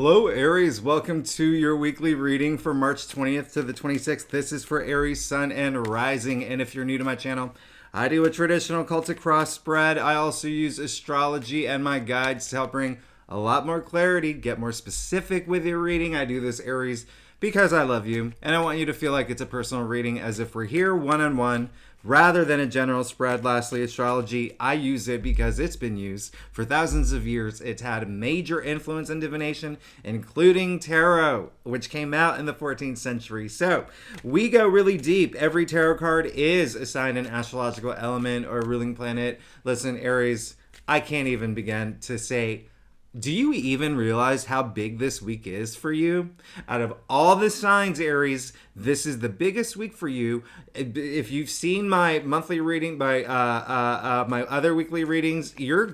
Hello, Aries. Welcome to your weekly reading for March 20th to the 26th. This is for Aries, Sun, and Rising. And if you're new to my channel, I do a traditional Celtic cross spread. I also use astrology and my guides to help bring a lot more clarity, get more specific with your reading. I do this, Aries, because I love you, and I want you to feel like it's a personal reading as if we're here one-on-one rather than a general spread. Lastly, astrology, I use it because it's been used for thousands of years. It's had a major influence in divination, including tarot, which came out in the 14th century. So we go really deep. Every tarot card is assigned an astrological element or ruling planet. Listen, Aries, I can't even begin to say, do you even realize how big this week is for you? Out of all the signs, Aries, this is the biggest week for you. If you've seen my monthly reading, my other weekly readings, you're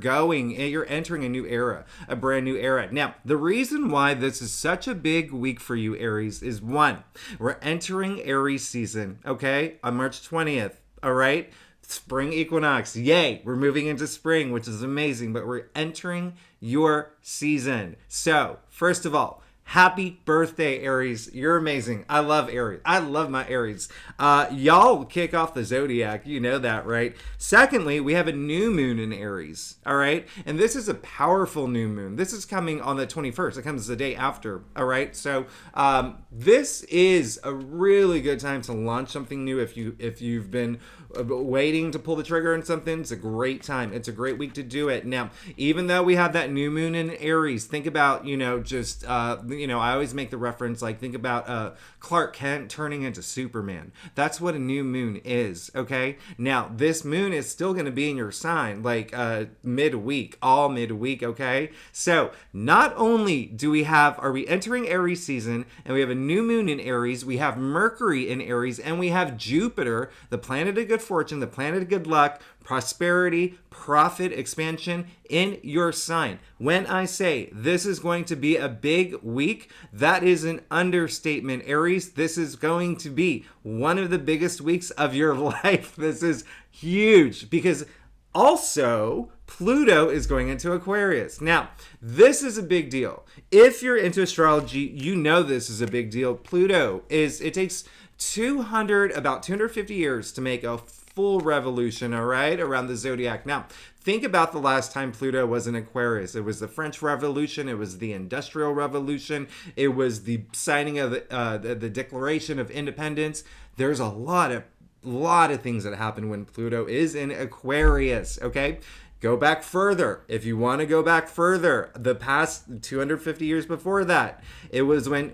entering a new era, a brand new era. Now, the reason why this is such a big week for you, Aries, is one, we're entering Aries season, okay, on March 20th, all right? Spring equinox. Yay. We're moving into spring, which is amazing, but we're entering your season. So, first of all, happy birthday, Aries. You're amazing. I love Aries. I love my Aries. Y'all kick off the zodiac. You know that, right? Secondly, we have a new moon in Aries. All right. And this is a powerful new moon. This is coming on the 21st. It comes the day after. All right. So this is a really good time to launch something new. If you've been waiting to pull the trigger on something, it's a great time. It's a great week to do it. Now, even though we have that new moon in Aries, think about, I always make the reference, like, think about Clark Kent turning into Superman. That's what a new moon is, okay? Now, this moon is still going to be in your sign, like midweek, all midweek, okay? So, not only are we entering Aries season, and we have a new moon in Aries, we have Mercury in Aries, and we have Jupiter, the planet of good fortune, the planet of good luck, prosperity, profit, expansion in your sign. When I say this is going to be a big week, that is an understatement, Aries. This is going to be one of the biggest weeks of your life. This is huge because also Pluto is going into Aquarius. Now, this is a big deal. If you're into astrology, you know this is a big deal. It takes about 250 years to make a full revolution, all right, around the zodiac. Now, think about the last time Pluto was in Aquarius. It was the French Revolution. It was the Industrial Revolution. It was the signing of the Declaration of Independence. There's a lot of things that happen when Pluto is in Aquarius, okay? Go back further. If you want to go back further, the past 250 years before that, it was when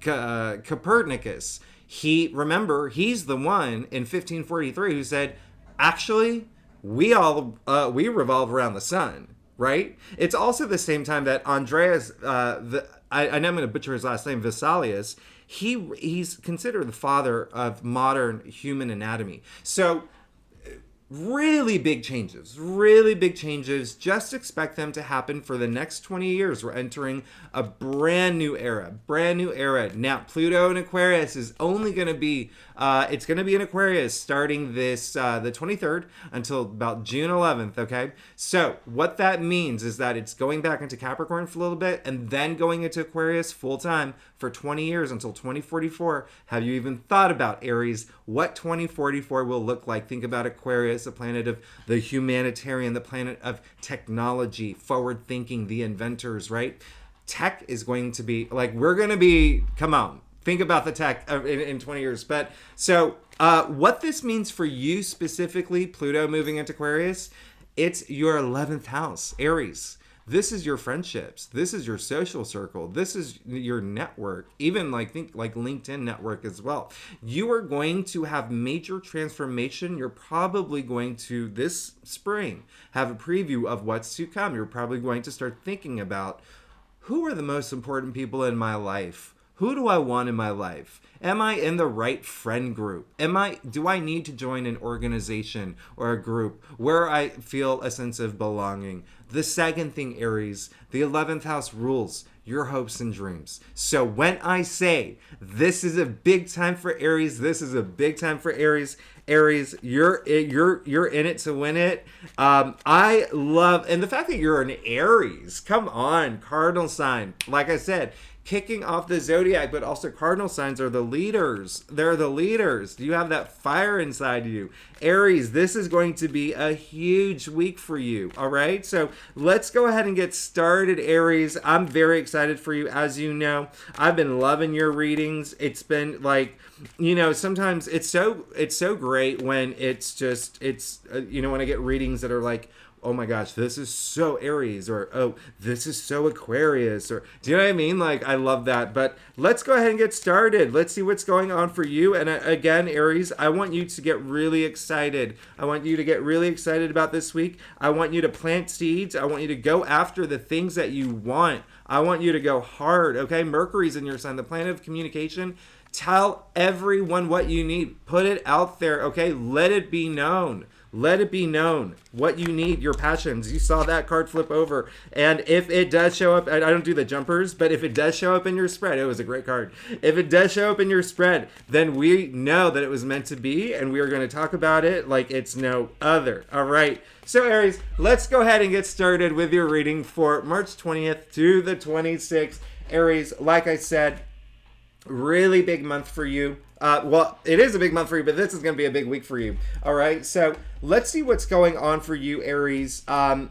Copernicus, he's the one in 1543 who said, actually, we revolve around the sun, right? It's also the same time that Andreas, I know I'm going to butcher his last name, Vesalius, he's considered the father of modern human anatomy. So, really big changes. Just expect them to happen for the next 20 years. We're entering a brand new era. Now, Pluto in Aquarius is only going to be, it's going to be in Aquarius starting the 23rd until about June 11th, okay? So, what that means is that it's going back into Capricorn for a little bit and then going into Aquarius full time for 20 years until 2044. Have you even thought about, Aries, what 2044 will look like? Think about Aquarius, the planet of the humanitarian, the planet of technology, forward thinking, the inventors, right? Tech is going to be like, come on, think about the tech in 20 years. But so what this means for you specifically, Pluto moving into Aquarius, it's your 11th house, Aries. This is your friendships. This is your social circle. This is your network. Even think LinkedIn network as well. You are going to have major transformation. You're probably going to, this spring, have a preview of what's to come. You're probably going to start thinking about, who are the most important people in my life? Who do I want in my life? Am I in the right friend group? Do I need to join an organization or a group where I feel a sense of belonging? The second thing, Aries, the 11th house rules your hopes and dreams. So when I say this is a big time for Aries, Aries, you're in it to win it. I love, and the fact that you're an Aries, come on, cardinal sign. Like I said, kicking off the zodiac, but also cardinal signs are the leaders. They're the leaders. You have that fire inside you. Aries, this is going to be a huge week for you. All right. So let's go ahead and get started, Aries. I'm very excited for you. As you know, I've been loving your readings. It's been like, sometimes it's so great when when I get readings that are like, oh my gosh, this is so Aries, or oh, this is so Aquarius, or do you know what I mean? Like, I love that. But let's go ahead and get started. Let's see what's going on for you. And again, Aries, I want you to get really excited. I want you to get really excited about this week. I want you to plant seeds. I want you to go after the things that you want. I want you to go hard, okay? Mercury's in your sign, the planet of communication. Tell everyone what you need. Put it out there, okay? Let it be known. Let it be known what you need, your passions. You saw that card flip over. And if it does show up, I don't do the jumpers, but if it does show up in your spread, it was a great card. If it does show up in your spread, then we know that it was meant to be, and we are going to talk about it like it's no other. All right. So, Aries, let's go ahead and get started with your reading for March 20th to the 26th. Aries, like I said, really big month for you. Well, it is a big month for you, but this is going to be a big week for you. All right, so let's see what's going on for you, Aries. I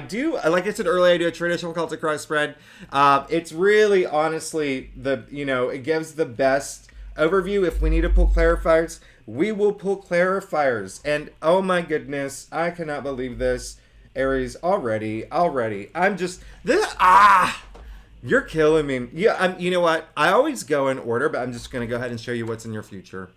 do, like I said earlier, I do a traditional Celtic cross spread. It's really, honestly, it gives the best overview. If we need to pull clarifiers, we will pull clarifiers. And oh my goodness, I cannot believe this, Aries, already. I'm just, you're killing me. Yeah, you know what? I always go in order, but I'm just going to go ahead and show you what's in your future.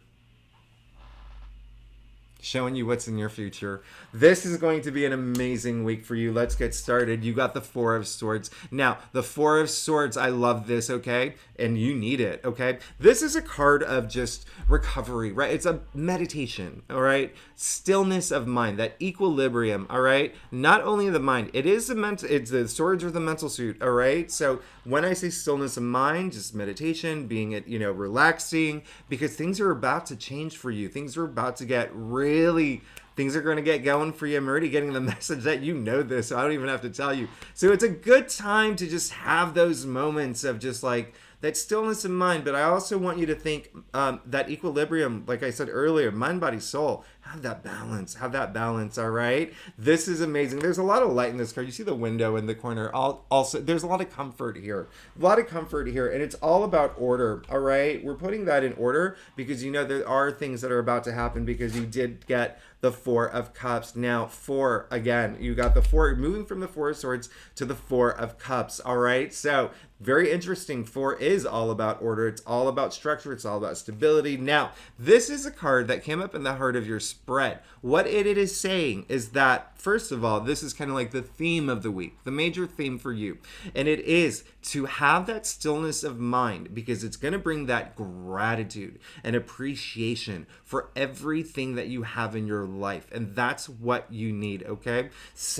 Showing you what's in your future. This is going to be an amazing week for you. Let's get started. You got the Four of Swords. Now, the Four of Swords, I love this, okay? And you need it, okay? This is a card of just recovery, right? It's a meditation, all right? Stillness of mind, that equilibrium, all right? Not only the mind, it's the swords are the mental suit, all right? So when I say stillness of mind, just meditation, being it, relaxing, because things are about to change for you. Things are about to get things are going to get going for you. I'm already getting the message that you know this, so I don't even have to tell you. So it's a good time to just have those moments of just like that stillness in mind. But I also want you to think that equilibrium, like I said earlier, mind, body, soul. Have that balance, all right? This is amazing. There's a lot of light in this card. You see the window in the corner. Also, there's a lot of comfort here. And it's all about order, all right? We're putting that in order because there are things that are about to happen because you did get the Four of Cups. Now, four, again, you got the four, moving from the Four of Swords to the Four of Cups, all right? So, very interesting. Four is all about order. It's all about structure. It's all about stability. Now, this is a card that came up in the heart of your spread. What it is saying is that, first of all, this is kind of like the theme of the week, the major theme for you. And it is to have that stillness of mind because it's going to bring that gratitude and appreciation for everything that you have in your life. And that's what you need, okay?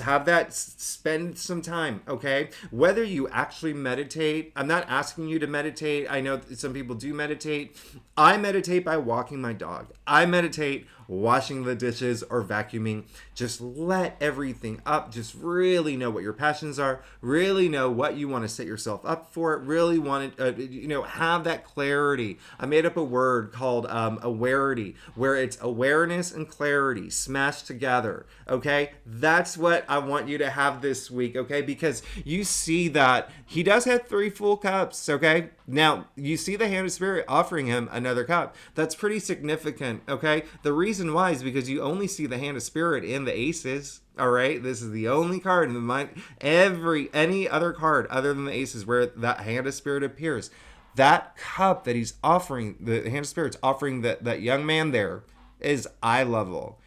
Have that, spend some time, okay? Whether you actually meditate, I'm not asking you to meditate. I know some people do meditate. I meditate by walking my dog. I meditate washing the dishes or vacuuming. Just let everything up. Just really know what your passions are. Really know what you want to set yourself up for. Really want to, have that clarity. I made up a word called awareness, where it's awareness and clarity smashed together. Okay, that's what I want you to have this week. Okay, because you see that he does have 3 full cups. Okay, now you see the hand of spirit offering him another cup. That's pretty significant. Okay, the reason why is because you only see the hand of spirit in the aces. All right, this is the only card in the mind. Any other card other than the aces where that hand of spirit appears, that cup that he's offering, the hand of spirit's offering that young man there, is eye level.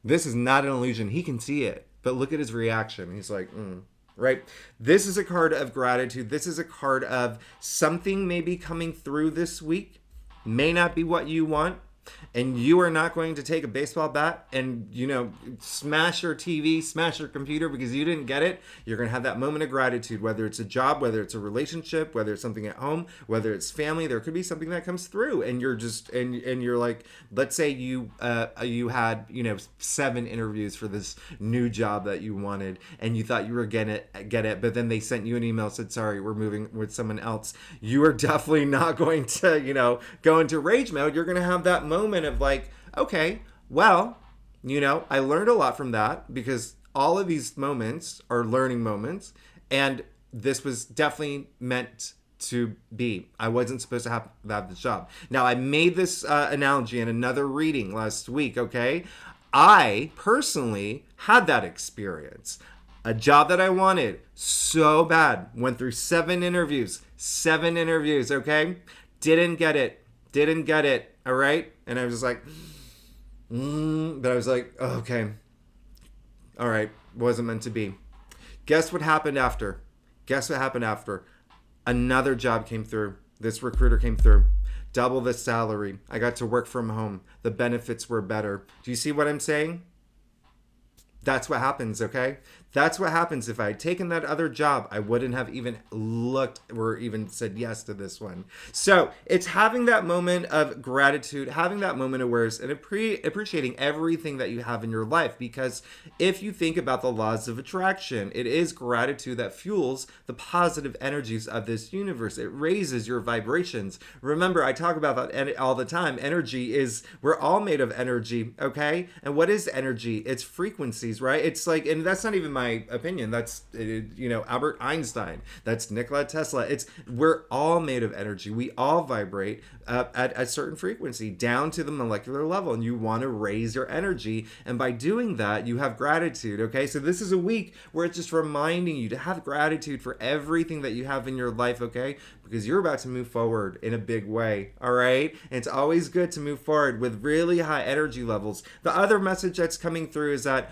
This is not an illusion. He can see it, but look at his reaction. He's like, right? This is a card of gratitude. This is a card of something maybe coming through this week. May not be what you want. And you are not going to take a baseball bat and, smash your TV, smash your computer because you didn't get it. You're going to have that moment of gratitude, whether it's a job, whether it's a relationship, whether it's something at home, whether it's family. There could be something that comes through and you're just, and you're like, let's say you had, 7 interviews for this new job that you wanted and you thought you were get it, but then they sent you an email, said, sorry, we're moving with someone else. You are definitely not going to, go into rage mode. You're going to have that moment of like, okay, well, I learned a lot from that because all of these moments are learning moments, and this was definitely meant to be. I wasn't supposed to have this job. Now, I made this analogy in another reading last week, okay? I personally had that experience. A job that I wanted so bad. Went through 7 interviews, okay? Didn't get it, all right? And I was just like, but I was like, oh, okay, all right, wasn't meant to be. Guess what happened after? Another job came through. This recruiter came through. Double the salary. I got to work from home. The benefits were better. Do you see what I'm saying? That's what happens, okay? That's what happens. If I had taken that other job, I wouldn't have even looked or even said yes to this one. So it's having that moment of gratitude, having that moment of awareness, and appreciating everything that you have in your life. Because if you think about the laws of attraction, it is gratitude that fuels the positive energies of this universe. It raises your vibrations. Remember, I talk about that all the time. Energy is, we're all made of energy, okay? And what is energy? It's frequencies, right? It's like, and that's not even my opinion. That's, Albert Einstein. That's Nikola Tesla. We're all made of energy. We all vibrate at a certain frequency down to the molecular level, and you want to raise your energy. And by doing that, you have gratitude. Okay. So this is a week where it's just reminding you to have gratitude for everything that you have in your life. Okay. Because you're about to move forward in a big way. All right. And it's always good to move forward with really high energy levels. The other message that's coming through is that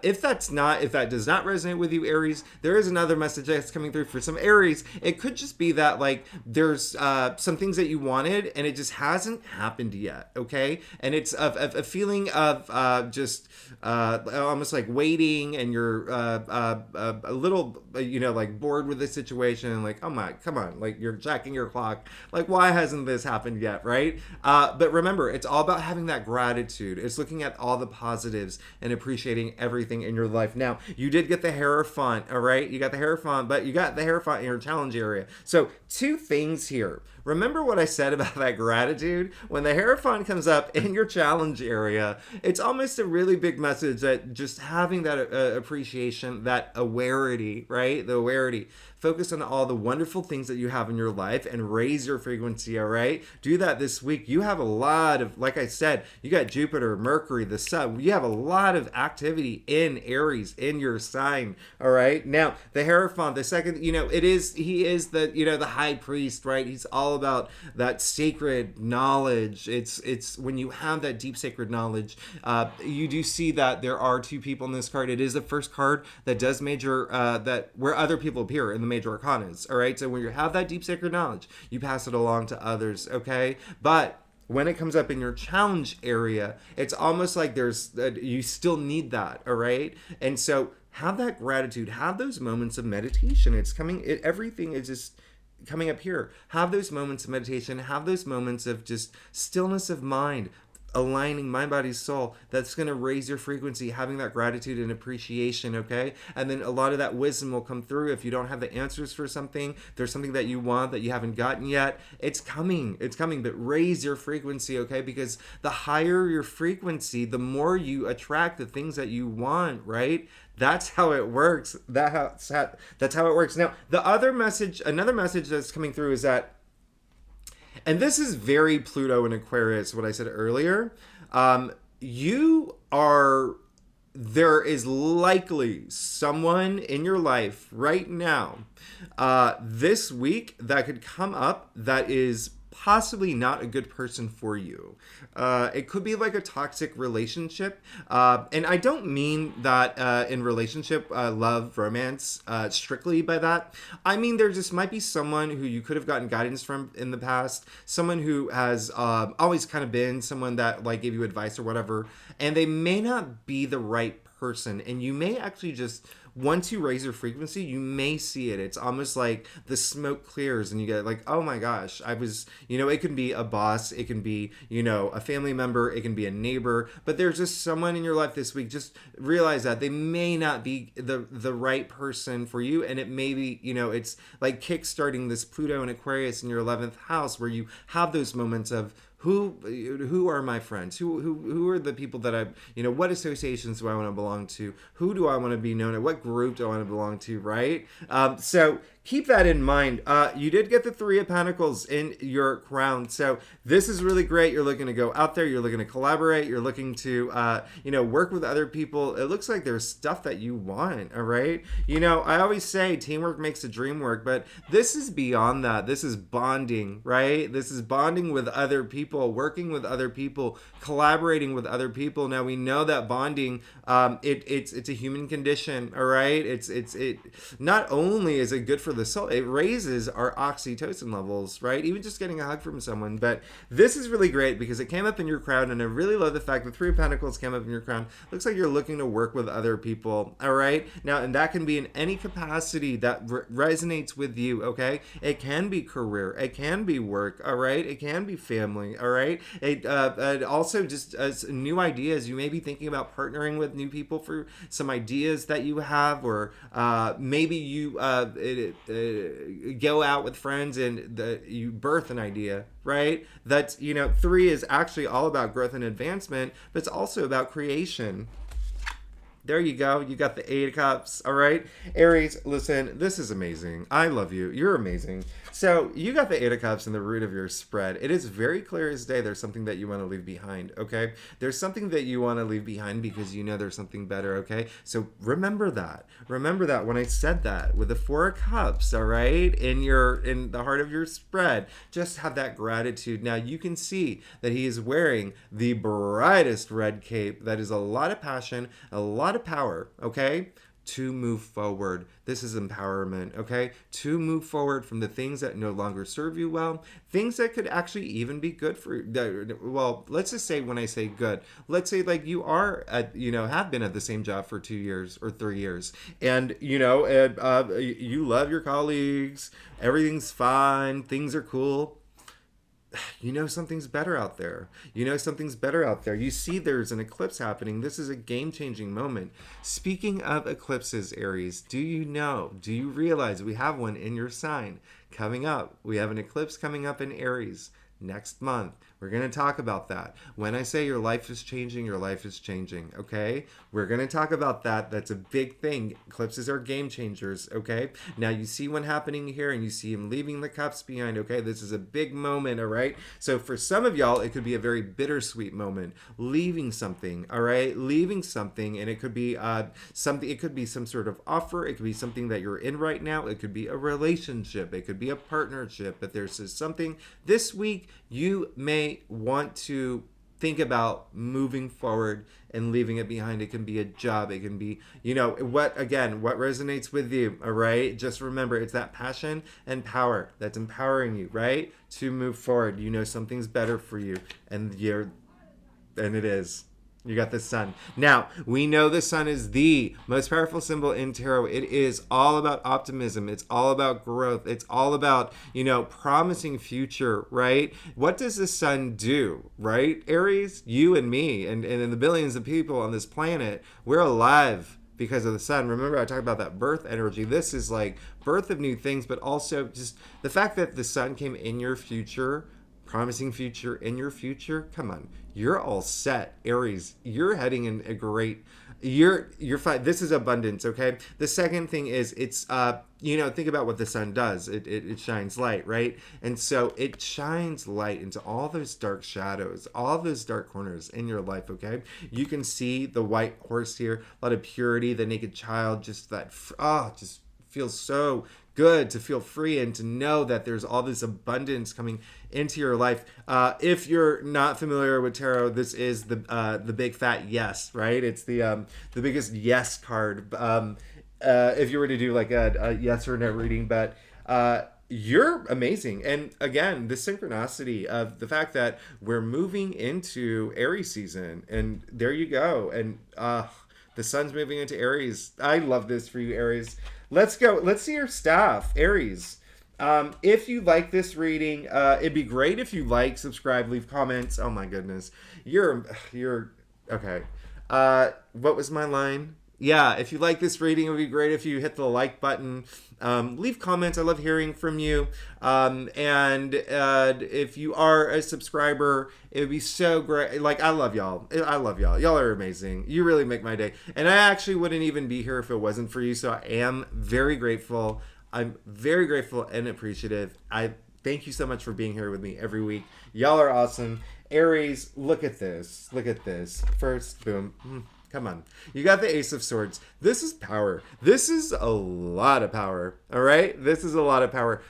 if that does not resonate with you, Aries, there is another message that's coming through for some Aries. It could just be that like there's some things that you wanted and it just hasn't happened yet. Okay. And it's a feeling of just almost like waiting, and you're a little, like bored with the situation, and like, oh my, come on, like you're checking your clock, like why hasn't this happened yet, right? But remember, it's all about having that gratitude. It's looking at all the positives and appreciating everything in your life. Now, you did get the Hierophant, all right? You got the Hierophant, but you got the Hierophant in your challenge area. So 2 things here. Remember what I said about that gratitude? When the Hierophant comes up in your challenge area, it's almost a really big message that just having that appreciation, that awareness, right? The awareness. Focus on all the wonderful things that you have in your life and raise your frequency, all right? Do that this week. You have a lot of, like I said, you got Jupiter, Mercury, the Sun. You have a lot of activity in Aries, in your sign, all right? Now, the Hierophant, the second, he is the, the high priest, right? He's all about that sacred knowledge. It's when you have that deep sacred knowledge, you do see that there are 2 people in this card. It is the first card that does major, that where other people appear in the major arcanas, all right? So when you have that deep sacred knowledge, you pass it along to others, okay? But when it comes up in your challenge area, it's almost like you still need that, all right? And so have that gratitude, have those moments of meditation. Everything is just coming up here. Have those moments of meditation, have those moments of just stillness of mind, aligning mind, body, soul. That's going to raise your frequency, having that gratitude and appreciation, okay? And then a lot of that wisdom will come through. If you don't have the answers for something, there's something that you want that you haven't gotten yet, it's coming, but raise your frequency, okay? Because the higher your frequency, the more you attract the things that you want, right? That's how it works. That's how it works. Now, another message that's coming through is that, and this is very Pluto and Aquarius, what I said earlier. There is likely someone in your life right now, this week, that could come up that is possibly not a good person for you. It could be like a toxic relationship. And I don't mean that in relationship, love, romance, strictly by that. I mean, there just might be someone who you could have gotten guidance from in the past, someone who has always kind of been someone that like gave you advice or whatever, and they may not be the right person. And you may actually just once you raise your frequency, you may see it. It's almost like the smoke clears and you get like, oh my gosh, I was, it can be a boss, it can be, a family member, it can be a neighbor, but there's just someone in your life this week. Just realize that they may not be the right person for you. And it may be, it's like kickstarting this Pluto and Aquarius in your 11th house where you have those moments of, who are my friends? Who are the people that what associations do I want to belong to? Who do I want to be known at? What group do I want to belong to, right? So keep that in mind. You did get the Three of Pentacles in your crown. So this is really great. You're looking to go out there. You're looking to collaborate. You're looking to, work with other people. It looks like there's stuff that you want, all right? I always say teamwork makes the dream work, but this is beyond that. This is bonding, right? This is bonding with other people, working with other people, collaborating with other people. Now we know that bonding, it's a human condition, all right? It not only is it good for the soul, it raises our oxytocin levels, right? Even just getting a hug from someone. But this is really great because it came up in your crown, and I really love the fact that Three of Pentacles came up in your crown. Looks like you're looking to work with other people, all right? Now, and that can be in any capacity that resonates with you, okay? It can be career, it can be work, all right? It can be family, all right? It also just new ideas. You may be thinking about partnering with new people for some ideas that you have, or maybe you go out with friends and you birth an idea, right? That's, three is actually all about growth and advancement, but it's also about creation. There you go. You got the Eight of Cups. All right. Aries, listen, this is amazing. I love you. You're amazing. So you got the Eight of Cups in the root of your spread. It is very clear as day there's something that you want to leave behind, okay? There's something that you want to leave behind because there's something better, okay? So remember that. Remember that when I said that with the Four of Cups, all right? In the heart of your spread, just have that gratitude. Now you can see that he is wearing the brightest red cape. That is a lot of passion, a lot of power, okay? To move forward. This is empowerment, okay? To move forward from the things that no longer serve you well, things that could actually even be good for you. Well, let's just say when I say good, let's say like you are at, have been at the same job for 2 years or 3 years, and you love your colleagues, everything's fine, things are cool. Something's better out there. Something's better out there. You see there's an eclipse happening. This is a game-changing moment. Speaking of eclipses, Aries, do you realize we have one in your sign coming up? We have an eclipse coming up in Aries next month. We're going to talk about that. When I say your life is changing, your life is changing, okay? We're going to talk about that. That's a big thing. Eclipses are game changers, okay? Now, you see one happening here, and you see him leaving the cups behind, okay? This is a big moment, all right? So for some of y'all, it could be a very bittersweet moment. Leaving something, all right? Leaving something, and it could be something. It could be some sort of offer. It could be something that you're in right now. It could be a relationship. It could be a partnership. But there's just something this week you may want to think about moving forward and leaving it behind. It can be a job. It can be, what resonates with you, all right? Just remember, it's that passion and power that's empowering you, right? To move forward. Something's better for you, and it is. You got the sun. Now, we know the sun is the most powerful symbol in tarot. It is all about optimism. It's all about growth. It's all about, promising future, right? What does the sun do, right? Aries, you and me, and the billions of people on this planet, we're alive because of the sun. Remember, I talked about that birth energy. This is like birth of new things, but also just the fact that the sun came in your future, promising future in your future. Come on, you're all set, Aries. You're heading in a great. You're fine. This is abundance, okay? The second thing is it's think about what the sun does. It shines light, right? And so it shines light into all those dark shadows, all those dark corners in your life, okay? You can see the white horse here, a lot of purity, the naked child, just that just feels so good to feel free and to know that there's all this abundance coming into your life. If you're not familiar with tarot, this is the big fat yes, right? It's the biggest yes card. If you were to do like a yes or no reading, but you're amazing. And again, the synchronicity of the fact that we're moving into Aries season, and there you go. And the sun's moving into Aries. I love this for you, Aries. Let's go. Let's see your staff, Aries. If you like this reading, it'd be great if you like, subscribe, leave comments. Oh my goodness, you're okay. What was my line? Yeah, if you like this reading, it would be great if you hit the like button. Leave comments. I love hearing from you. And if you are a subscriber, it would be so great. Like, I love y'all. I love y'all. Y'all are amazing. You really make my day. And I actually wouldn't even be here if it wasn't for you. So I am very grateful. I'm very grateful and appreciative. I thank you so much for being here with me every week. Y'all are awesome. Aries, look at this. Look at this. First, boom. Come on. You got the Ace of Swords. This is power. This is a lot of power. All right? This is a lot of power.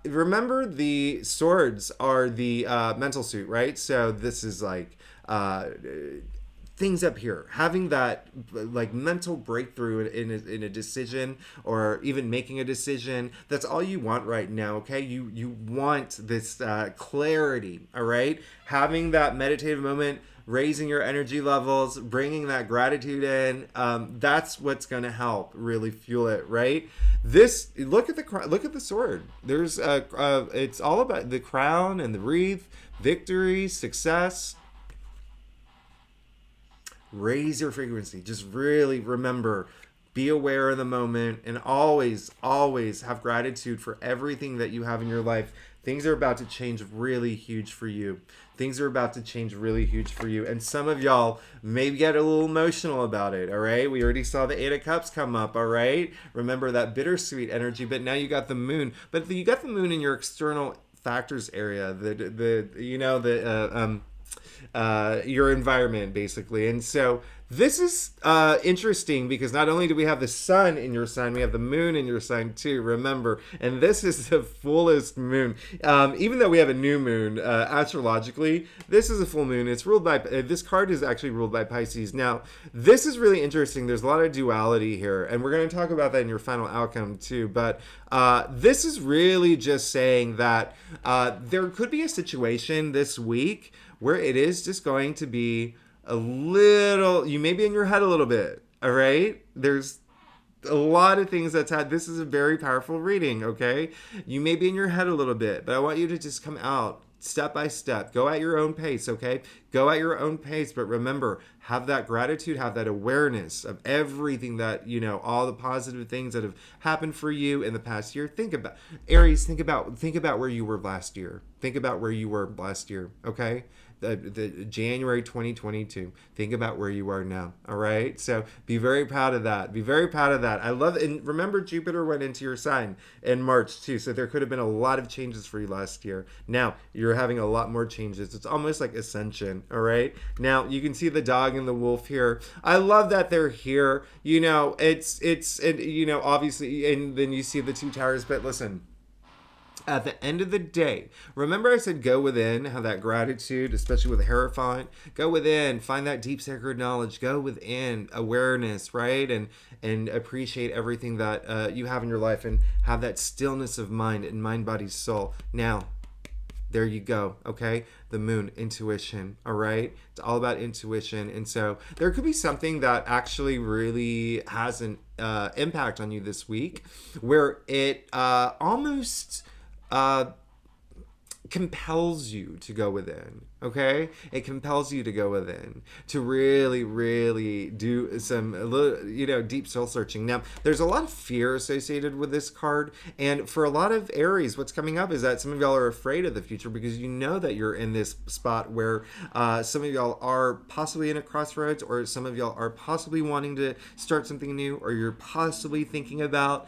Remember, the swords are the mental suit, right? So this is like things up here. Having that like mental breakthrough in a decision, or even making a decision. That's all you want right now, okay? You want this clarity, all right? Having that meditative moment, raising your energy levels, bringing that gratitude in, that's what's going to help really fuel it, right? This, look at the sword. There's it's all about the crown and the wreath, victory, success. Raise your frequency. Just really remember, be aware of the moment, and always have gratitude for everything that you have in your life. Things are about to change really huge for you. Things are about to change really huge for you. And some of y'all may get a little emotional about it, all right? We already saw the Eight of Cups come up, all right? Remember that bittersweet energy, but now you got the moon. But you got the moon in your external factors area, your environment, basically. And so this is interesting, because not only do we have the sun in your sign, we have the moon in your sign too, remember. And this is the fullest moon. Even though we have a new moon, astrologically, this is a full moon. It's ruled by, this card is actually ruled by Pisces. Now, this is really interesting. There's a lot of duality here, and we're going to talk about that in your final outcome too. But this is really just saying that there could be a situation this week where it is just going to be a little, you may be in your head a little bit, all right? There's a lot of things that's had, this is a very powerful reading, okay? You may be in your head a little bit, but I want you to just come out step by step. Go at your own pace, okay? Go at your own pace, but remember, have that gratitude, have that awareness of everything that, all the positive things that have happened for you in the past year. Think about, Aries, think about where you were last year. Think about where you were last year, okay? The January 2022. Think about where you are now. All right. So be very proud of that. Be very proud of that. I love it. And remember, Jupiter went into your sign in March too. So there could have been a lot of changes for you last year. Now you're having a lot more changes. It's almost like ascension. All right. Now you can see the dog and the wolf here. I love that they're here. Obviously, and then you see the two towers. But listen, at the end of the day, remember I said go within, have that gratitude, especially with the Hierophant. Go within, find that deep sacred knowledge. Go within, awareness, right? And appreciate everything that you have in your life, and have that stillness of mind and mind, body, soul. Now, there you go, okay? The moon, intuition, all right? It's all about intuition. And so there could be something that actually really has an impact on you this week, where it almost compels you to go within, okay? It compels you to go within, to really, really do some, deep soul searching. Now, there's a lot of fear associated with this card, and for a lot of Aries, what's coming up is that some of y'all are afraid of the future, because you know that you're in this spot where some of y'all are possibly in a crossroads, or some of y'all are possibly wanting to start something new, or you're possibly thinking about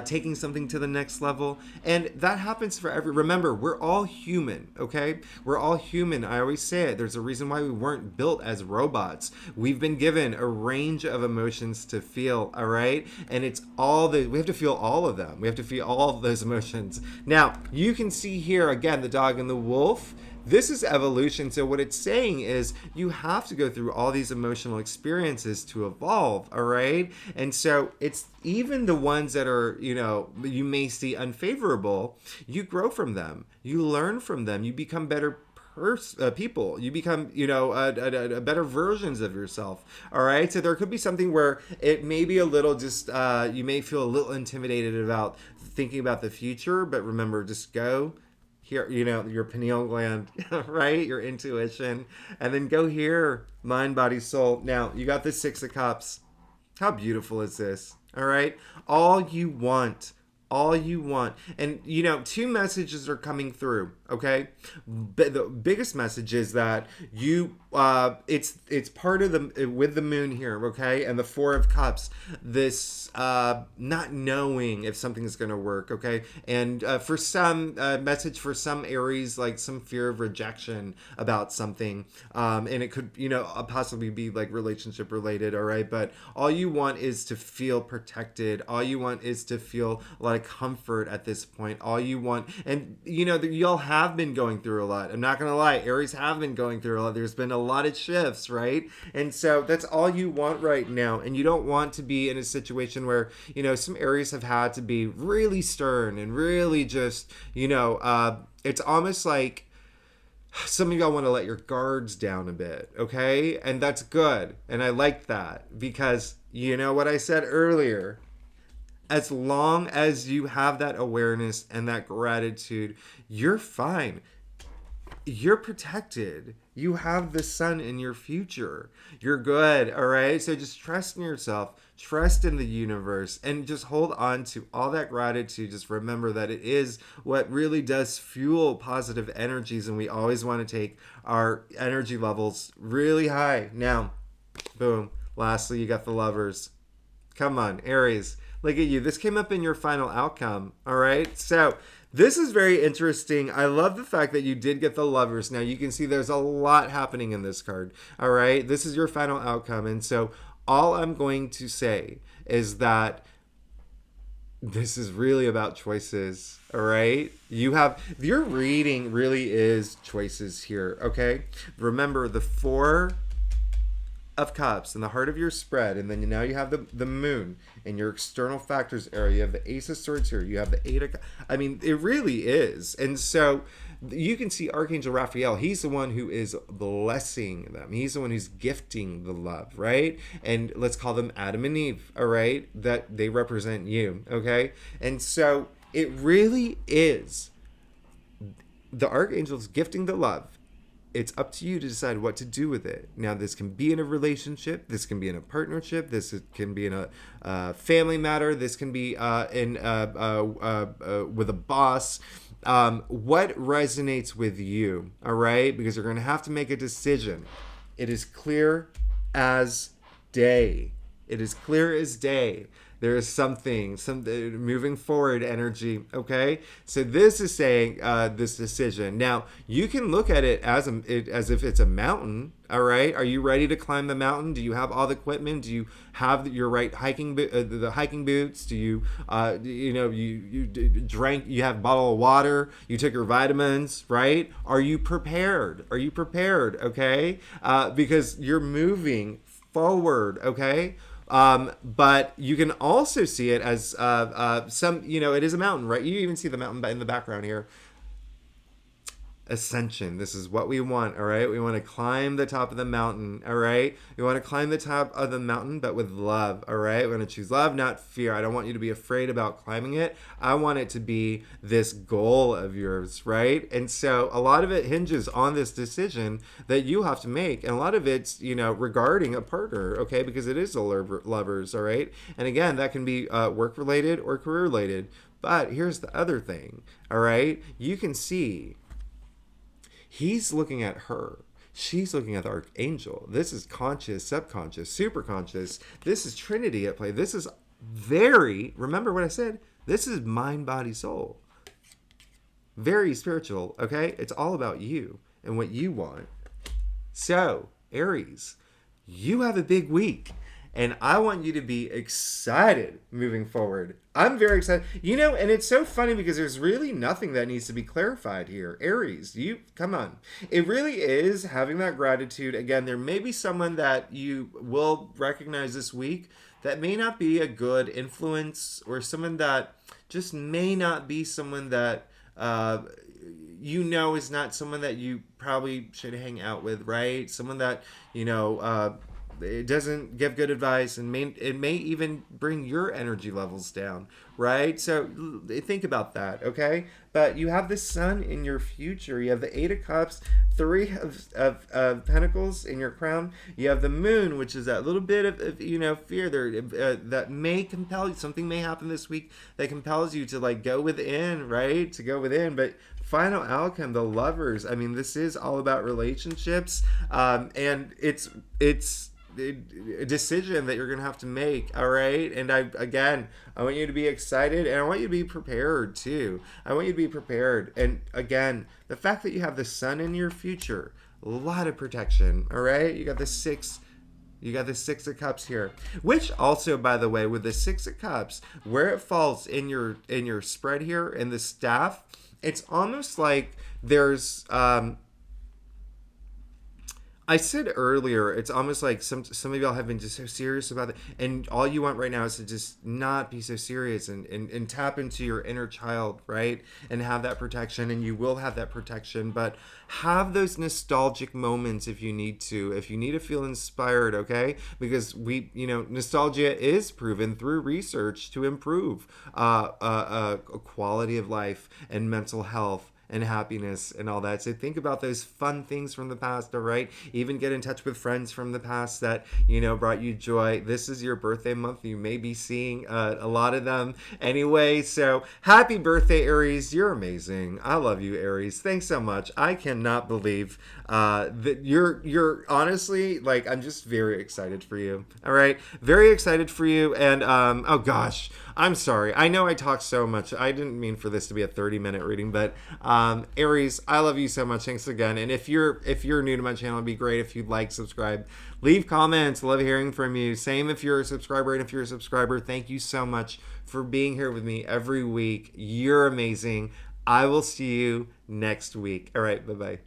taking something to the next level. And that happens for remember, we're all human, okay? We're all human. reason, I always say it, there's a reason why we weren't built as robots. We've been given a range of emotions to feel, all right? And it's we have to feel all of them. We have to feel all of those emotions. Now, you can see here, again, the dog and the wolf. This is evolution. So what it's saying is you have to go through all these emotional experiences to evolve, all right? And so it's even the ones that are, you may see unfavorable, you grow from them. You learn from them. You become better people. You become, better versions of yourself. All right. So there could be something where it may be a little just, you may feel a little intimidated about thinking about the future, but remember, just go here, your pineal gland, right? Your intuition. And then go here, mind, body, soul. Now, you got the Six of Cups. How beautiful is this? All right. All you want. And, two messages are coming through, okay? But the biggest message is that it's part of with the moon here, okay? And the Four of Cups, this not knowing if something is going to work, okay? And for some, message for some Aries, like some fear of rejection about something. And it could, possibly be like relationship related, all right? But all you want is to feel protected. All you want is to feel like comfort at this point. All you want, and y'all have been going through a lot. I'm not gonna lie, Aries have been going through a lot. There's been a lot of shifts, right? And so that's all you want right now. And you don't want to be in a situation where some Aries have had to be really stern and really just it's almost like some of y'all want to let your guards down a bit, okay? And that's good. And I like that because what I said earlier, as long as you have that awareness and that gratitude, you're fine. You're protected. You have the sun in your future. You're good, all right? So just trust in yourself, trust in the universe, and just hold on to all that gratitude. Just remember that it is what really does fuel positive energies, and we always want to take our energy levels really high. Now, boom. Lastly, you got the Lovers. Come on, Aries. Look at you. This came up in your final outcome. All right. So this is very interesting. I love the fact that you did get the Lovers. Now you can see there's a lot happening in this card. All right. This is your final outcome. And so all I'm going to say is that this is really about choices. All right. Your reading really is choices here. Okay. Remember the Four of Cups in the heart of your spread, and then now you have the moon in your external factors area. You have the Ace of Swords here. You have the Eight of I mean, it really is. And so you can see Archangel Raphael. He's the one who is blessing them. He's the one who's gifting the love, right? And let's call them Adam and Eve, all right? That they represent you, okay? And so it really is the Archangel's gifting the love. It's up to you to decide what to do with it. Now, this can be in a relationship. This can be in a partnership. This can be in a family matter. This can be with a boss. What resonates with you, all right? Because you're going to have to make a decision. It is clear as day. It is clear as day. There is some moving forward energy, okay? So this is saying this decision. Now, you can look at it as if it's a mountain, all right? Are you ready to climb the mountain? Do you have all the equipment? Do you have your right hiking the hiking boots? Do you you drank? You have a bottle of water? You took your vitamins, right? Are you prepared? Are you prepared? Okay, because you're moving forward, okay? But you can also see it as it is a mountain, right? You even see the mountain in the background here. Ascension. This is what we want, all right? We want to climb the top of the mountain, all right? We want to climb the top of the mountain, but with love, all right? We're going to choose love, not fear. I don't want you to be afraid about climbing it. I want it to be this goal of yours, right? And so a lot of it hinges on this decision that you have to make. And a lot of it's, regarding a partner, okay? Because it is the Lovers, all right? And again, that can be work-related or career-related. But here's the other thing, all right? You can see he's looking at her. She's looking at the Archangel. This is conscious, subconscious, super conscious. This is Trinity at play. This is remember what I said? This is mind, body, soul. Very spiritual, okay? It's all about you. and what you want. So, Aries, you have a big week. And I want you to be excited moving forward. I'm very excited. And it's so funny because there's really nothing that needs to be clarified here. Aries, you come on. It really is having that gratitude. Again, there may be someone that you will recognize this week that may not be a good influence, or someone that just may not be someone that is not someone that you probably should hang out with, right? Someone that, it doesn't give good advice, and it may even bring your energy levels down, right? So think about that, okay? But you have the sun in your future. You have the Eight of Cups, Three of Pentacles in your crown. You have the Moon, which is that little bit of fear there that may compel you. Something may happen this week that compels you to go within, right? To go within, but final outcome, the Lovers. I mean, this is all about relationships, and it's a decision that you're gonna have to make. All right, and I want you to be excited, and I want you to be prepared too. I want you to be prepared. And again, the fact that you have the sun in your future, a lot of protection. All right, you got the Six of Cups here, which also, by the way, with the Six of Cups, where it falls in your spread here in the staff, it's almost like there's I said earlier, it's almost like some of y'all have been just so serious about it, and all you want right now is to just not be so serious and tap into your inner child, right? And have that protection, and you will have that protection, but have those nostalgic moments if you need to feel inspired, okay? Because nostalgia is proven through research to improve a quality of life and mental health and happiness and all that. So think about those fun things from the past, all right? Even get in touch with friends from the past that, brought you joy. This is your birthday month. You may be seeing a lot of them anyway. So happy birthday, Aries. You're amazing. I love you, Aries. Thanks so much. I cannot believe that you're honestly, I'm just very excited for you. All right? Very excited for you. And, oh gosh, I'm sorry. I know I talk so much. I didn't mean for this to be a 30-minute reading, but Aries, I love you so much. Thanks again. And if you're new to my channel, it'd be great if you'd subscribe, leave comments. Love hearing from you. Same if you're a subscriber. And if you're a subscriber, thank you so much for being here with me every week. You're amazing. I will see you next week. All right. Bye-bye.